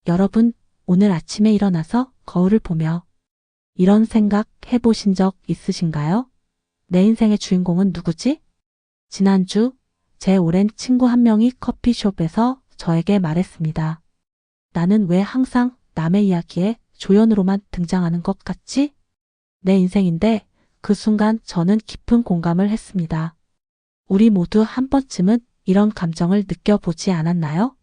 여러분, 오늘 아침에 일어나서 거울을 보며 이런 생각 해보신 적 있으신가요? 내 인생의 주인공은 누구지? 지난주 제 오랜 친구 한 명이 커피숍에서 저에게 말했습니다. 나는 왜 항상 남의 이야기에 조연으로만 등장하는 것 같지? 내 인생인데 그 순간 저는 깊은 공감을 했습니다. 우리 모두 한 번쯤은 이런 감정을 느껴보지 않았나요?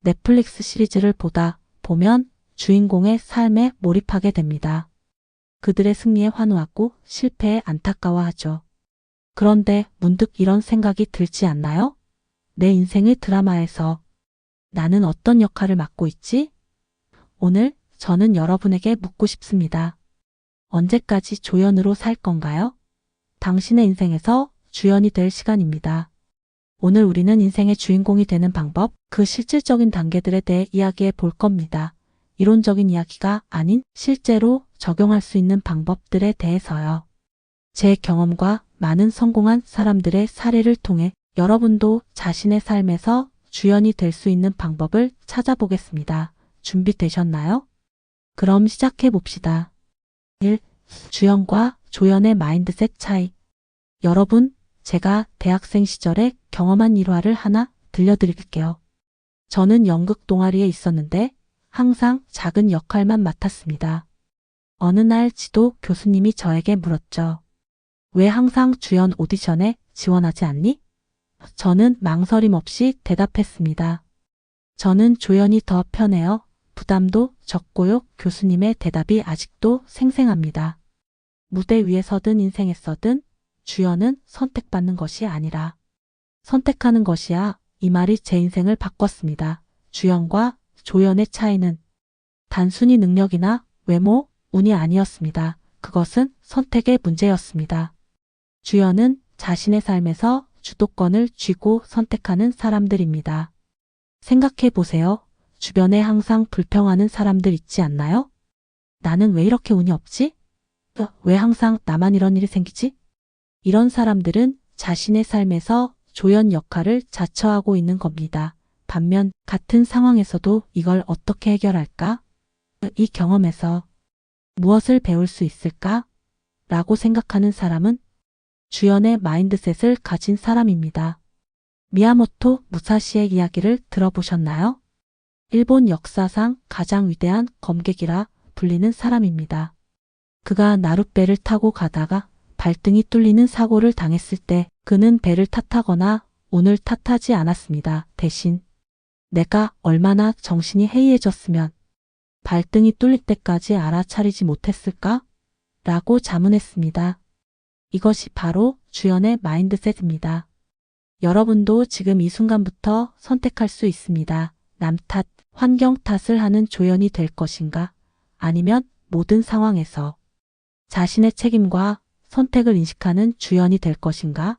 넷플릭스 시리즈를 보다 보면 주인공의 삶에 몰입하게 됩니다. 그들의 승리에 환호하고 실패에 안타까워하죠. 그런데 문득 이런 생각이 들지 않나요? 내 인생의 드라마에서 나는 어떤 역할을 맡고 있지? 오늘 저는 여러분에게 묻고 싶습니다. 언제까지 조연으로 살 건가요? 당신의 인생에서 주연이 될 시간입니다. 오늘 우리는 인생의 주인공이 되는 방법, 그 실질적인 단계들에 대해 이야기해 볼 겁니다. 이론적인 이야기가 아닌 실제로 적용할 수 있는 방법들에 대해서요. 제 경험과 많은 성공한 사람들의 사례를 통해 여러분도 자신의 삶에서 주연이 될 수 있는 방법을 찾아보겠습니다. 준비되셨나요? 그럼 시작해 봅시다. 1. 주연과 조연의 마인드셋 차이. 여러분, 제가 대학생 시절에 경험한 일화를 하나 들려드릴게요. 저는 연극 동아리에 있었는데 항상 작은 역할만 맡았습니다. 어느 날 지도 교수님이 저에게 물었죠. 왜 항상 주연 오디션에 지원하지 않니? 저는 망설임 없이 대답했습니다. 저는 조연이 더 편해요. 부담도 적고요. 교수님의 대답이 아직도 생생합니다. 무대 위에 서든 인생에 서든 주연은 선택받는 것이 아니라 선택하는 것이야. 이 말이 제 인생을 바꿨습니다. 주연과 조연의 차이는 단순히 능력이나 외모, 운이 아니었습니다. 그것은 선택의 문제였습니다. 주연은 자신의 삶에서 주도권을 쥐고 선택하는 사람들입니다. 생각해 보세요. 주변에 항상 불평하는 사람들 있지 않나요? 나는 왜 이렇게 운이 없지? 왜 항상 나만 이런 일이 생기지? 이런 사람들은 자신의 삶에서 조연 역할을 자처하고 있는 겁니다. 반면 같은 상황에서도 이걸 어떻게 해결할까? 이 경험에서 무엇을 배울 수 있을까? 라고 생각하는 사람은 주연의 마인드셋을 가진 사람입니다. 미야모토 무사시의 이야기를 들어보셨나요? 일본 역사상 가장 위대한 검객이라 불리는 사람입니다. 그가 나룻배를 타고 가다가 발등이 뚫리는 사고를 당했을 때 그는 배를 탓하거나 운을 탓하지 않았습니다. 대신 내가 얼마나 정신이 해이해졌으면 발등이 뚫릴 때까지 알아차리지 못했을까? 라고 자문했습니다. 이것이 바로 주연의 마인드셋입니다. 여러분도 지금 이 순간부터 선택할 수 있습니다. 남 탓, 환경 탓을 하는 조연이 될 것인가? 아니면 모든 상황에서 자신의 책임과 선택을 인식하는 주연이 될 것인가?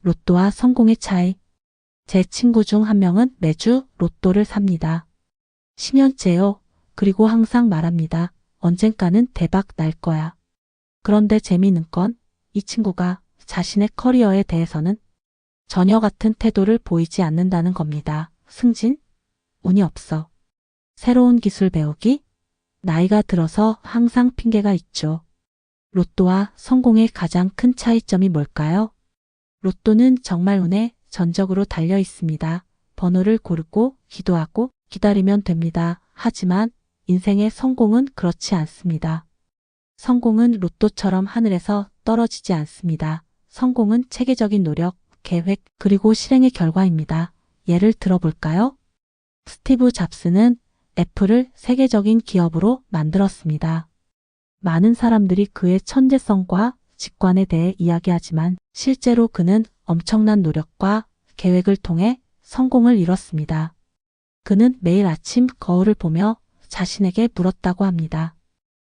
로또와 성공의 차이. 제 친구 중 한 명은 매주 로또를 삽니다. 10년째요. 그리고 항상 말합니다. 언젠가는 대박 날 거야. 그런데 재미있는 건 이 친구가 자신의 커리어에 대해서는 전혀 같은 태도를 보이지 않는다는 겁니다. 승진? 운이 없어. 새로운 기술 배우기? 나이가 들어서 항상 핑계가 있죠. 로또와 성공의 가장 큰 차이점이 뭘까요? 로또는 정말 운에 전적으로 달려 있습니다. 번호를 고르고 기도하고 기다리면 됩니다. 하지만 인생의 성공은 그렇지 않습니다. 성공은 로또처럼 하늘에서 떨어지지 않습니다. 성공은 체계적인 노력, 계획, 그리고 실행의 결과입니다. 예를 들어볼까요? 스티브 잡스는 애플을 세계적인 기업으로 만들었습니다. 많은 사람들이 그의 천재성과 직관에 대해 이야기하지만 실제로 그는 엄청난 노력과 계획을 통해 성공을 이뤘습니다. 그는 매일 아침 거울을 보며 자신에게 물었다고 합니다.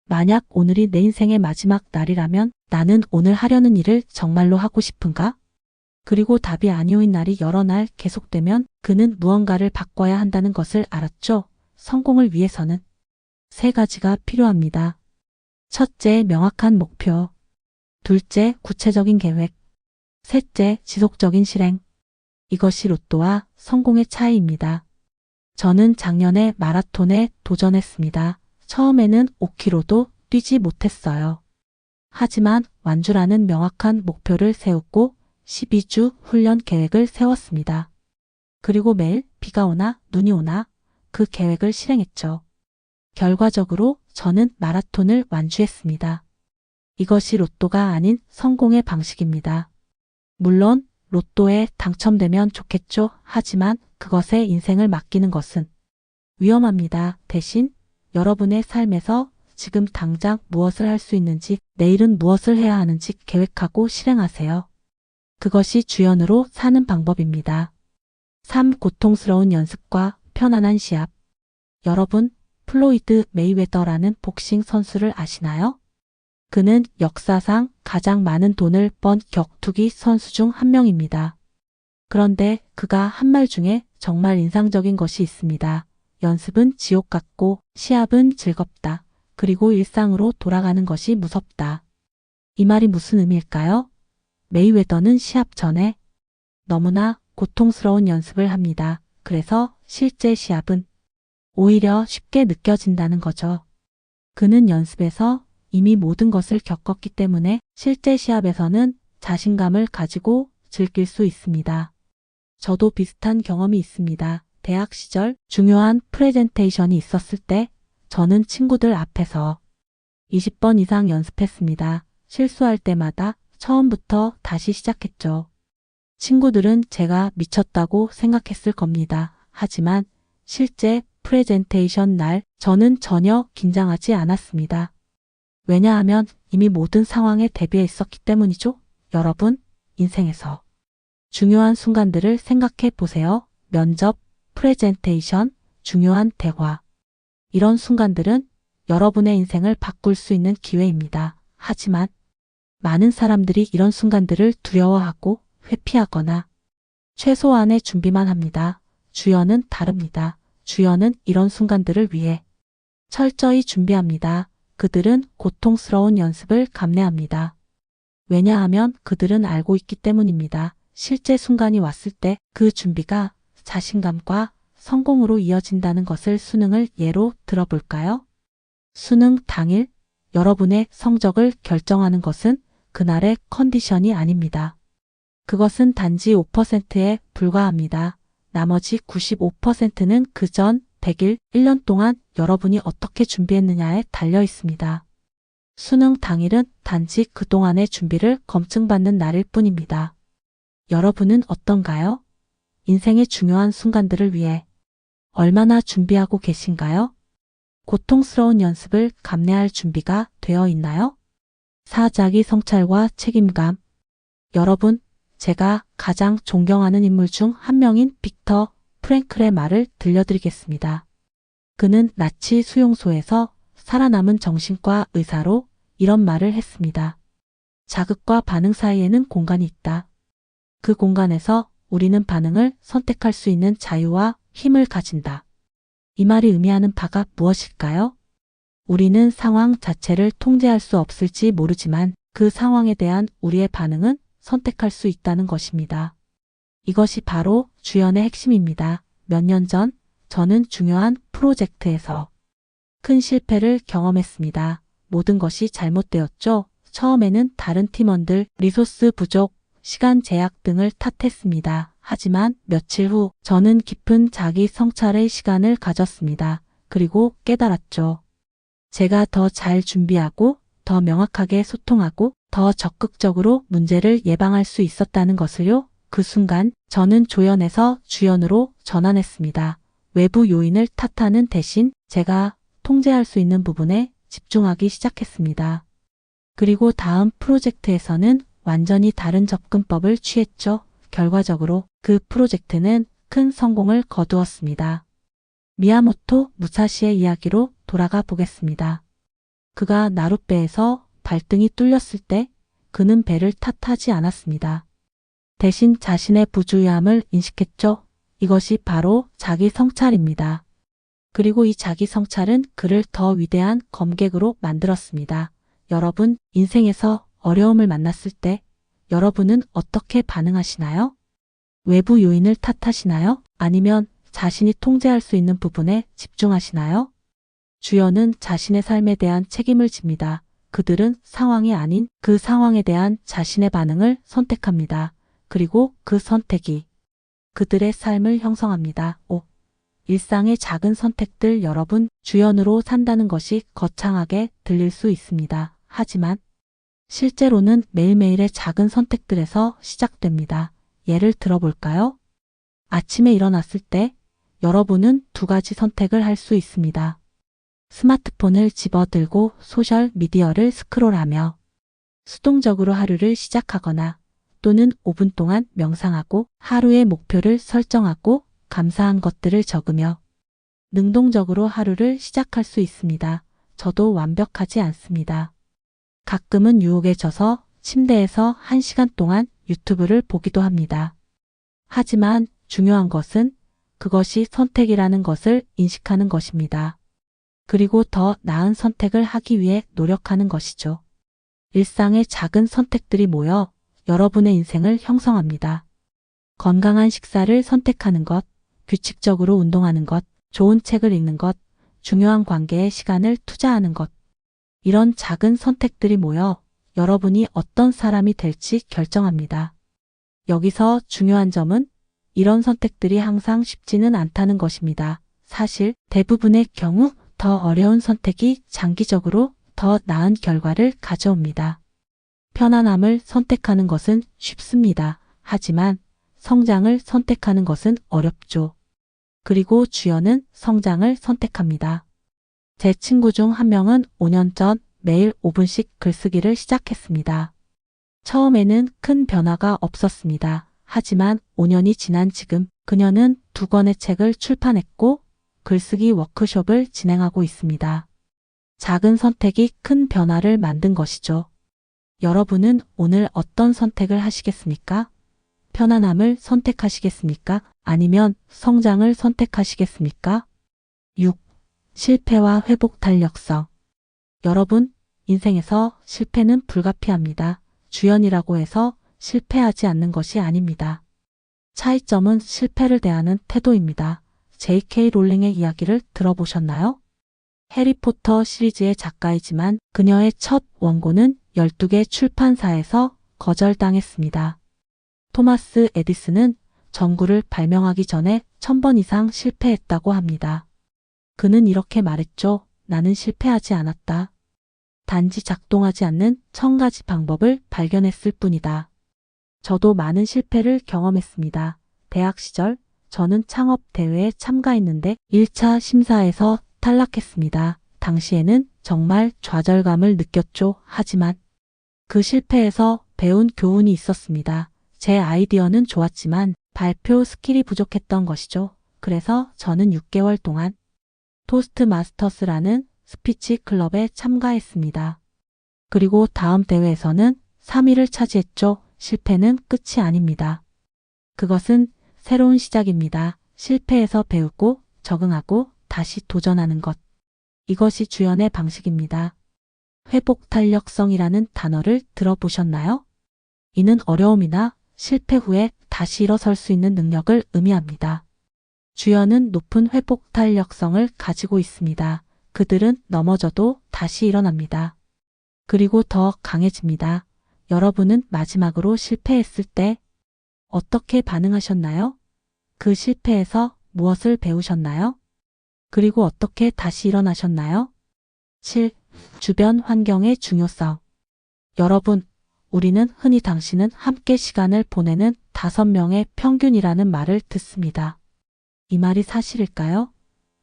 만약 오늘이 내 인생의 마지막 날이라면 나는 오늘 하려는 일을 정말로 하고 싶은가? 그리고 답이 아니오인 날이 여러 날 계속되면 그는 무언가를 바꿔야 한다는 것을 알았죠. 성공을 위해서는 세 가지가 필요합니다. 첫째, 명확한 목표. 둘째, 구체적인 계획. 셋째, 지속적인 실행. 이것이 로또와 성공의 차이입니다. 저는 작년에 마라톤에 도전했습니다. 처음에는 5km도 뛰지 못했어요. 하지만 완주라는 명확한 목표를 세우고 12주 훈련 계획을 세웠습니다. 그리고 매일 비가 오나 눈이 오나 그 계획을 실행했죠. 결과적으로 저는 마라톤을 완주했습니다. 이것이 로또가 아닌 성공의 방식입니다. 물론 로또에 당첨되면 좋겠죠. 하지만 그것에 인생을 맡기는 것은 위험합니다. 대신 여러분의 삶에서 지금 당장 무엇을 할 수 있는지, 내일은 무엇을 해야 하는지 계획하고 실행하세요. 그것이 주연으로 사는 방법입니다. 3. 고통스러운 연습과 편안한 시합. 여러분, 플로이드 메이웨더라는 복싱 선수를 아시나요? 그는 역사상 가장 많은 돈을 번 격투기 선수 중 한 명입니다. 그런데 그가 한 말 중에 정말 인상적인 것이 있습니다. 연습은 지옥 같고 시합은 즐겁다. 그리고 일상으로 돌아가는 것이 무섭다. 이 말이 무슨 의미일까요? 메이웨더는 시합 전에 너무나 고통스러운 연습을 합니다. 그래서 실제 시합은 오히려 쉽게 느껴진다는 거죠. 그는 연습에서 이미 모든 것을 겪었기 때문에 실제 시합에서는 자신감을 가지고 즐길 수 있습니다. 저도 비슷한 경험이 있습니다. 대학 시절 중요한 프레젠테이션이 있었을 때 저는 친구들 앞에서 20번 이상 연습했습니다. 실수할 때마다 처음부터 다시 시작했죠. 친구들은 제가 미쳤다고 생각했을 겁니다. 하지만 실제 프레젠테이션 날 저는 전혀 긴장하지 않았습니다. 왜냐하면 이미 모든 상황에 대비해 있었기 때문이죠. 여러분, 인생에서 중요한 순간들을 생각해 보세요. 면접, 프레젠테이션, 중요한 대화. 이런 순간들은 여러분의 인생을 바꿀 수 있는 기회입니다. 하지만 많은 사람들이 이런 순간들을 두려워하고 회피하거나 최소한의 준비만 합니다. 주연은 다릅니다. 주연은 이런 순간들을 위해 철저히 준비합니다. 그들은 고통스러운 연습을 감내합니다. 왜냐하면 그들은 알고 있기 때문입니다. 실제 순간이 왔을 때 그 준비가 자신감과 성공으로 이어진다는 것을 수능을 예로 들어볼까요? 수능 당일 여러분의 성적을 결정하는 것은 그날의 컨디션이 아닙니다. 그것은 단지 5%에 불과합니다. 나머지 95%는 그 전 100일, 1년 동안 여러분이 어떻게 준비했느냐에 달려 있습니다. 수능 당일은 단지 그동안의 준비를 검증받는 날일 뿐입니다. 여러분은 어떤가요? 인생의 중요한 순간들을 위해 얼마나 준비하고 계신가요? 고통스러운 연습을 감내할 준비가 되어 있나요? 4. 자기 성찰과 책임감. 여러분, 제가 가장 존경하는 인물 중 한 명인 빅터 프랭클의 말을 들려드리겠습니다. 그는 나치 수용소에서 살아남은 정신과 의사로 이런 말을 했습니다. 자극과 반응 사이에는 공간이 있다. 그 공간에서 우리는 반응을 선택할 수 있는 자유와 힘을 가진다. 이 말이 의미하는 바가 무엇일까요? 우리는 상황 자체를 통제할 수 없을지 모르지만 그 상황에 대한 우리의 반응은 선택할 수 있다는 것입니다. 이것이 바로 주연의 핵심입니다. 몇 년 전 저는 중요한 프로젝트에서 큰 실패를 경험했습니다. 모든 것이 잘못되었죠. 처음에는 다른 팀원들, 리소스 부족, 시간 제약 등을 탓했습니다. 하지만 며칠 후 저는 깊은 자기 성찰의 시간을 가졌습니다. 그리고 깨달았죠. 제가 더 잘 준비하고 더 명확하게 소통하고 더 적극적으로 문제를 예방할 수 있었다는 것을요. 그 순간 저는 조연에서 주연으로 전환했습니다. 외부 요인을 탓하는 대신 제가 통제할 수 있는 부분에 집중하기 시작했습니다. 그리고 다음 프로젝트에서는 완전히 다른 접근법을 취했죠. 결과적으로 그 프로젝트는 큰 성공을 거두었습니다. 미야모토 무사시의 이야기로 돌아가 보겠습니다. 그가 나룻배에서 발등이 뚫렸을 때 그는 배를 탓하지 않았습니다. 대신 자신의 부주의함을 인식했죠. 이것이 바로 자기 성찰입니다. 그리고 이 자기 성찰은 그를 더 위대한 검객으로 만들었습니다. 여러분, 인생에서 어려움을 만났을 때 여러분은 어떻게 반응하시나요? 외부 요인을 탓하시나요? 아니면 자신이 통제할 수 있는 부분에 집중하시나요? 주연은 자신의 삶에 대한 책임을 집니다. 그들은 상황이 아닌 그 상황에 대한 자신의 반응을 선택합니다. 그리고 그 선택이 그들의 삶을 형성합니다. 5. 일상의 작은 선택들. 여러분, 주연으로 산다는 것이 거창하게 들릴 수 있습니다. 하지만 실제로는 매일매일의 작은 선택들에서 시작됩니다. 예를 들어볼까요? 아침에 일어났을 때 여러분은 두 가지 선택을 할 수 있습니다. 스마트폰을 집어들고 소셜 미디어를 스크롤하며 수동적으로 하루를 시작하거나 또는 5분 동안 명상하고 하루의 목표를 설정하고 감사한 것들을 적으며 능동적으로 하루를 시작할 수 있습니다. 저도 완벽하지 않습니다. 가끔은 유혹에 져서 침대에서 1시간 동안 유튜브를 보기도 합니다. 하지만 중요한 것은 그것이 선택이라는 것을 인식하는 것입니다. 그리고 더 나은 선택을 하기 위해 노력하는 것이죠. 일상의 작은 선택들이 모여 여러분의 인생을 형성합니다. 건강한 식사를 선택하는 것, 규칙적으로 운동하는 것, 좋은 책을 읽는 것, 중요한 관계에 시간을 투자하는 것. 이런 작은 선택들이 모여 여러분이 어떤 사람이 될지 결정합니다. 여기서 중요한 점은 이런 선택들이 항상 쉽지는 않다는 것입니다. 사실 대부분의 경우 더 어려운 선택이 장기적으로 더 나은 결과를 가져옵니다. 편안함을 선택하는 것은 쉽습니다. 하지만 성장을 선택하는 것은 어렵죠. 그리고 주연은 성장을 선택합니다. 제 친구 중 한 명은 5년 전 매일 5분씩 글쓰기를 시작했습니다. 처음에는 큰 변화가 없었습니다. 하지만 5년이 지난 지금 그녀는 2권의 책을 출판했고 글쓰기 워크숍을 진행하고 있습니다. 작은 선택이 큰 변화를 만든 것이죠. 여러분은 오늘 어떤 선택을 하시겠습니까? 편안함을 선택하시겠습니까? 아니면 성장을 선택하시겠습니까? 6. 실패와 회복 탄력성. 여러분, 인생에서 실패는 불가피합니다. 주연이라고 해서 실패하지 않는 것이 아닙니다. 차이점은 실패를 대하는 태도입니다. J.K. 롤링의 이야기를 들어보셨나요? 해리포터 시리즈의 작가이지만 그녀의 첫 원고는 12개 출판사에서 거절당했습니다. 토마스 에디슨은 전구를 발명하기 전에 1000번 이상 실패했다고 합니다. 그는 이렇게 말했죠. 나는 실패하지 않았다. 단지 작동하지 않는 1000가지 방법을 발견했을 뿐이다. 저도 많은 실패를 경험했습니다. 대학 시절 저는 창업 대회에 참가했는데 1차 심사에서 탈락했습니다. 당시에는 정말 좌절감을 느꼈죠. 하지만 그 실패에서 배운 교훈이 있었습니다. 제 아이디어는 좋았지만 발표 스킬이 부족했던 것이죠. 그래서 저는 6개월 동안 토스트마스터스라는 스피치 클럽에 참가했습니다. 그리고 다음 대회에서는 3위를 차지했죠. 실패는 끝이 아닙니다. 그것은 새로운 시작입니다. 실패에서 배우고 적응하고 다시 도전하는 것. 이것이 주연의 방식입니다. 회복 탄력성이라는 단어를 들어보셨나요? 이는 어려움이나 실패 후에 다시 일어설 수 있는 능력을 의미합니다. 주연은 높은 회복 탄력성을 가지고 있습니다. 그들은 넘어져도 다시 일어납니다. 그리고 더 강해집니다. 여러분은 마지막으로 실패했을 때 어떻게 반응하셨나요? 그 실패에서 무엇을 배우셨나요? 그리고 어떻게 다시 일어나셨나요? 7. 주변 환경의 중요성. 여러분, 우리는 흔히 당신은 함께 시간을 보내는 5명의 평균이라는 말을 듣습니다. 이 말이 사실일까요?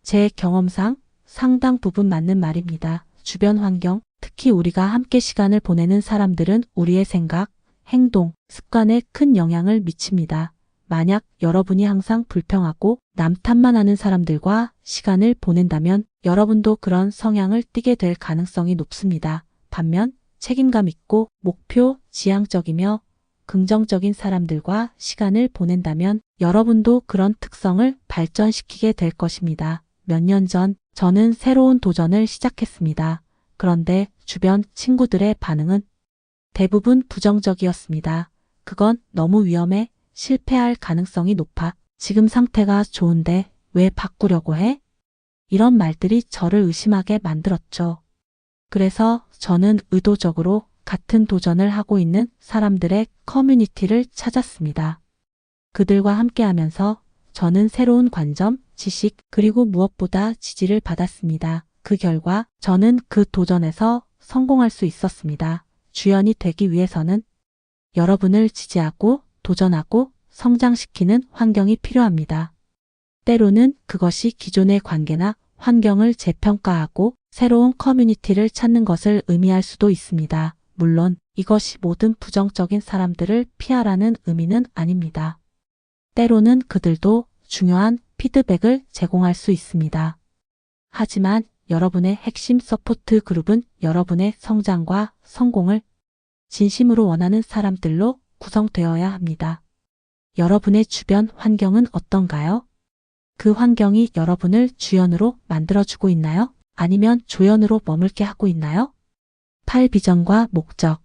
제 경험상 상당 부분 맞는 말입니다. 주변 환경, 특히 우리가 함께 시간을 보내는 사람들은 우리의 생각, 행동, 습관에 큰 영향을 미칩니다. 만약 여러분이 항상 불평하고 남 탓만 하는 사람들과 시간을 보낸다면 여러분도 그런 성향을 띠게 될 가능성이 높습니다. 반면 책임감 있고 목표 지향적이며 긍정적인 사람들과 시간을 보낸다면 여러분도 그런 특성을 발전시키게 될 것입니다. 몇 년 전 저는 새로운 도전을 시작했습니다. 그런데 주변 친구들의 반응은 대부분 부정적이었습니다. 그건 너무 위험해. 실패할 가능성이 높아. 지금 상태가 좋은데 왜 바꾸려고 해? 이런 말들이 저를 의심하게 만들었죠. 그래서 저는 의도적으로 같은 도전을 하고 있는 사람들의 커뮤니티를 찾았습니다. 그들과 함께하면서 저는 새로운 관점, 지식, 그리고 무엇보다 지지를 받았습니다. 그 결과 저는 그 도전에서 성공할 수 있었습니다. 주연이 되기 위해서는 여러분을 지지하고 도전하고 성장시키는 환경이 필요합니다. 때로는 그것이 기존의 관계나 환경을 재평가하고 새로운 커뮤니티를 찾는 것을 의미할 수도 있습니다. 물론 이것이 모든 부정적인 사람들을 피하라는 의미는 아닙니다. 때로는 그들도 중요한 피드백을 제공할 수 있습니다. 하지만 여러분의 핵심 서포트 그룹은 여러분의 성장과 성공을 진심으로 원하는 사람들로 구성되어야 합니다. 여러분의 주변 환경은 어떤가요? 그 환경이 여러분을 주연으로 만들어주고 있나요? 아니면 조연으로 머물게 하고 있나요? 8. 비전과 목적.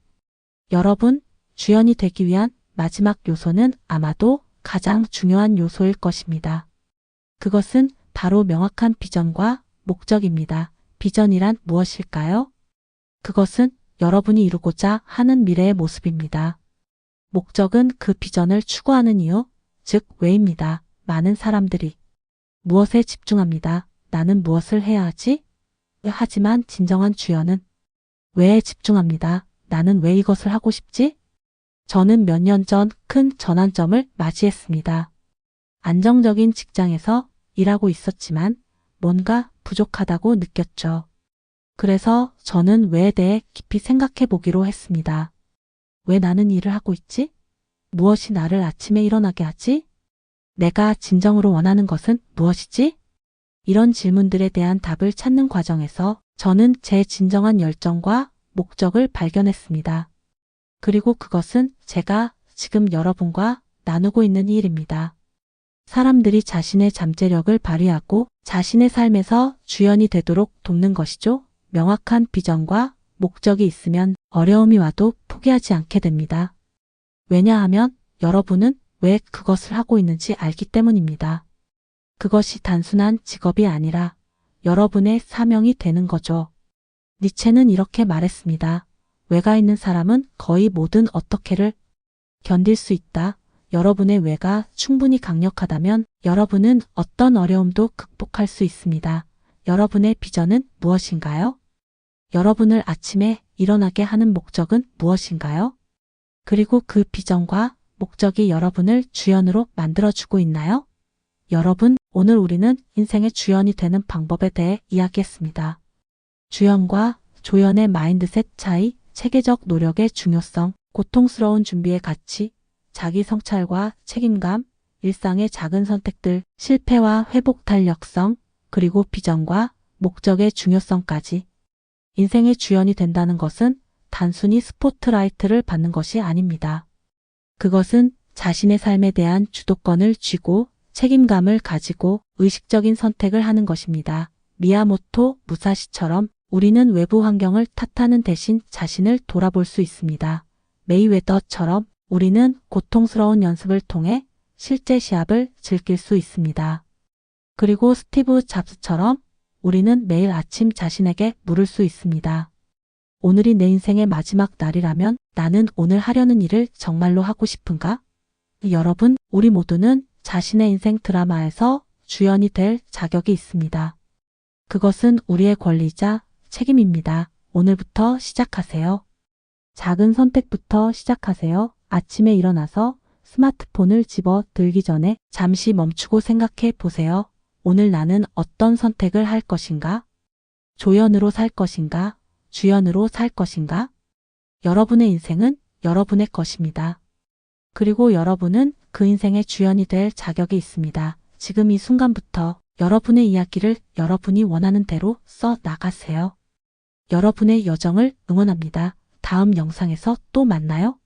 여러분, 주연이 되기 위한 마지막 요소는 아마도 가장 중요한 요소일 것입니다. 그것은 바로 명확한 비전과 목적입니다. 비전이란 무엇일까요? 그것은 여러분이 이루고자 하는 미래의 모습입니다. 목적은 그 비전을 추구하는 이유, 즉 왜입니다. 많은 사람들이 무엇에 집중합니다. 나는 무엇을 해야 하지? 하지만 진정한 주연은 왜에 집중합니다. 나는 왜 이것을 하고 싶지? 저는 몇 년 전 큰 전환점을 맞이했습니다. 안정적인 직장에서 일하고 있었지만 뭔가 부족하다고 느꼈죠. 그래서 저는 왜에 대해 깊이 생각해 보기로 했습니다. 왜 나는 일을 하고 있지? 무엇이 나를 아침에 일어나게 하지? 내가 진정으로 원하는 것은 무엇이지? 이런 질문들에 대한 답을 찾는 과정에서 저는 제 진정한 열정과 목적을 발견했습니다. 그리고 그것은 제가 지금 여러분과 나누고 있는 일입니다. 사람들이 자신의 잠재력을 발휘하고 자신의 삶에서 주연이 되도록 돕는 것이죠. 명확한 비전과 목적이 있으면 어려움이 와도 포기하지 않게 됩니다. 왜냐하면 여러분은 왜 그것을 하고 있는지 알기 때문입니다. 그것이 단순한 직업이 아니라 여러분의 사명이 되는 거죠. 니체는 이렇게 말했습니다. 왜가 있는 사람은 거의 모든 어떻게를 견딜 수 있다. 여러분의 왜가 충분히 강력하다면 여러분은 어떤 어려움도 극복할 수 있습니다. 여러분의 비전은 무엇인가요? 여러분을 아침에 일어나게 하는 목적은 무엇인가요? 그리고 그 비전과 목적이 여러분을 주연으로 만들어주고 있나요? 여러분, 오늘 우리는 인생의 주연이 되는 방법에 대해 이야기했습니다. 주연과 조연의 마인드셋 차이, 체계적 노력의 중요성, 고통스러운 준비의 가치, 자기 성찰과 책임감, 일상의 작은 선택들, 실패와 회복 탄력성, 그리고 비전과 목적의 중요성까지. 인생의 주연이 된다는 것은 단순히 스포트라이트를 받는 것이 아닙니다. 그것은 자신의 삶에 대한 주도권을 쥐고 책임감을 가지고 의식적인 선택을 하는 것입니다. 미야모토 무사시처럼 우리는 외부 환경을 탓하는 대신 자신을 돌아볼 수 있습니다. 메이웨더처럼 우리는 고통스러운 연습을 통해 실제 시합을 즐길 수 있습니다. 그리고 스티브 잡스처럼 우리는 매일 아침 자신에게 물을 수 있습니다. 오늘이 내 인생의 마지막 날이라면 나는 오늘 하려는 일을 정말로 하고 싶은가? 여러분, 우리 모두는 자신의 인생 드라마에서 주연이 될 자격이 있습니다. 그것은 우리의 권리이자 책임입니다. 오늘부터 시작하세요. 작은 선택부터 시작하세요. 아침에 일어나서 스마트폰을 집어 들기 전에 잠시 멈추고 생각해 보세요. 오늘 나는 어떤 선택을 할 것인가? 조연으로 살 것인가? 주연으로 살 것인가? 여러분의 인생은 여러분의 것입니다. 그리고 여러분은 그 인생의 주연이 될 자격이 있습니다. 지금 이 순간부터 여러분의 이야기를 여러분이 원하는 대로 써 나가세요. 여러분의 여정을 응원합니다. 다음 영상에서 또 만나요.